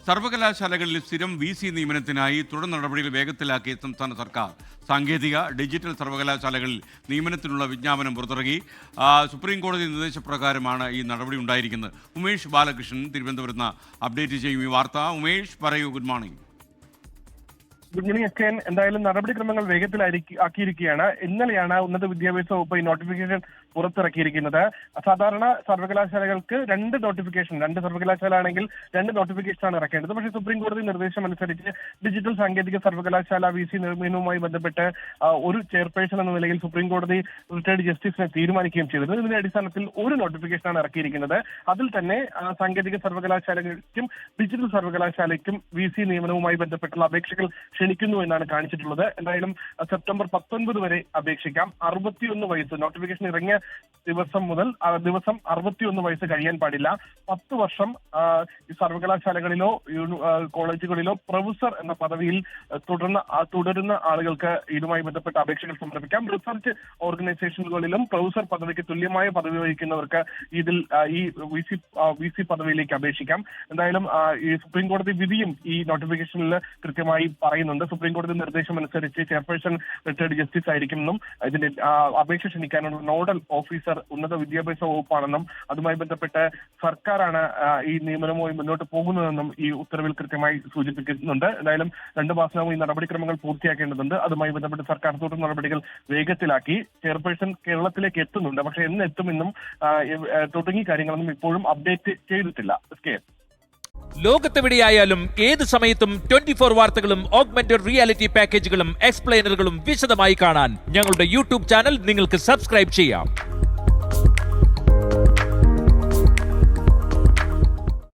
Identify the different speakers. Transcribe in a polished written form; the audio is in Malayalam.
Speaker 1: സർവകലാശാലകളിൽ സ്ഥിരം VC നിയമനത്തിനായി തുടർ നടപടികൾ വേഗത്തിലാക്കിയ സംസ്ഥാന സർക്കാർ സാങ്കേതിക ഡിജിറ്റൽ സർവകലാശാലകളിൽ നിയമനത്തിനുള്ള വിജ്ഞാപനം പുറത്തിറക്കി. സുപ്രീം കോടതി നിർദ്ദേശപ്രകാരമാണ് ഈ നടപടി ഉണ്ടായിരിക്കുന്നത്. ഉമേഷ് ബാലകൃഷ്ണൻ തിരുവനന്തപുരത്ത് അപ്ഡേറ്റ് ചെയ്യും ഈ വാർത്ത. ഉമേഷ് പറയൂ. Good morning.
Speaker 2: Good morning S K. എന്തായാലും നടപടിക്രമങ്ങൾ വേഗത്തിലാക്കിയിരിക്കുകയാണ്. ഇന്നലെയാണ് ഉന്നത വിദ്യാഭ്യാസ വകുപ്പ് ഈ നോട്ടിഫിക്കേഷൻ പുറത്തിറക്കിയിരിക്കുന്നത്. സാധാരണ സർവകലാശാലകൾക്ക് രണ്ട് സർവകലാശാല ആണെങ്കിൽ രണ്ട് നോട്ടിഫിക്കേഷനാണ് ഇറക്കേണ്ടത്. പക്ഷേ സുപ്രീം കോടതി നിർദ്ദേശം അനുസരിച്ച് ഡിജിറ്റൽ സാങ്കേതിക സർവകലാശാല VC നിയമനവുമായി ബന്ധപ്പെട്ട് ഒരു ചെയർപേഴ്സൺ എന്ന നിലയിൽ സുപ്രീം കോടതി റിട്ടയർഡ് ജസ്റ്റിസിനെ തീരുമാനിക്കുകയും ചെയ്തത്. ഇതിന്റെ അടിസ്ഥാനത്തിൽ ഒരു നോട്ടിഫിക്കേഷനാണ് ഇറക്കിയിരിക്കുന്നത്. അതിൽ തന്നെ സാങ്കേതിക സർവകലാശാലയ്ക്കും ഡിജിറ്റൽ സർവകലാശാലയ്ക്കും VC നിയമനവുമായി ബന്ധപ്പെട്ടുള്ള അപേക്ഷകൾ ക്ഷണിക്കുന്നു എന്നാണ് കാണിച്ചിട്ടുള്ളത്. എന്തായാലും സെപ്റ്റംബർ 19 വരെ അപേക്ഷിക്കാം. 61 വയസ്സ് നോട്ടിഫിക്കേഷൻ ഇറങ്ങിയ ദിവസം മുതൽ ദിവസം 61 വയസ്സ് കഴിയാൻ പാടില്ല. 10 വർഷം സർവകലാശാലകളിലോ കോളേജുകളിലോ പ്രൊഫസർ എന്ന പദവിയിൽ തുടരുന്ന ആളുകൾക്ക് ഇതുമായി ബന്ധപ്പെട്ട അപേക്ഷകൾ സമർപ്പിക്കാം. റിസർച്ച് ഓർഗനൈസേഷനുകളിലും പ്രൊഫസർ പദവിക്ക് തുല്യമായ പദവി വഹിക്കുന്നവർക്ക് ഇതിൽ ഈ VC പദവിയിലേക്ക് അപേക്ഷിക്കാം. എന്തായാലും ഈ സുപ്രീം കോടതി വിധിയും ഈ നോട്ടിഫിക്കേഷനിൽ കൃത്യമായി പറയുന്നുണ്ട്. സുപ്രീം കോടതി നിർദ്ദേശം അനുസരിച്ച് ചെയർപേഴ്സൺ റിട്ടയർഡ് ജസ്റ്റിസ് ആയിരിക്കുമെന്നും ഇതിന്റെ അപേക്ഷ ക്ഷണിക്കാനുള്ള നോഡൽ ഓഫീസർ ഉന്നത വിദ്യാഭ്യാസ വകുപ്പാണെന്നും അതുമായി ബന്ധപ്പെട്ട് സർക്കാരാണ് ഈ നിയമനവുമായി മുന്നോട്ട് പോകുന്നതെന്നും ഈ ഉത്തരവിൽ കൃത്യമായി സൂചിപ്പിക്കുന്നുണ്ട്. എന്തായാലും 2 മാസത്തിനകം ഈ നടപടിക്രമങ്ങൾ പൂർത്തിയാക്കേണ്ടതുണ്ട്. അതുമായി ബന്ധപ്പെട്ട് സർക്കാർ തുടർ നടപടികൾ വേഗത്തിലാക്കി. ചെയർപേഴ്സൺ കേരളത്തിലേക്ക് എത്തുന്നുണ്ട്. പക്ഷേ എന്ന് എത്തുമെന്നും തുടങ്ങിയ കാര്യങ്ങളൊന്നും ഇപ്പോഴും അപ്ഡേറ്റ് ചെയ്തിട്ടില്ല.
Speaker 3: ലോകത്തെവിടെയായാലും ഏത് സമയത്തും 24 വാർത്തകളും ഓഗ്മെന്റഡ് റിയാലിറ്റി പാക്കേജുകളും എക്സ്പ്ലെയിനറുകളും വിശദമായി കാണാൻ ഞങ്ങളുടെ യൂട്യൂബ് ചാനൽ നിങ്ങൾക്ക് സബ്സ്ക്രൈബ് ചെയ്യാം.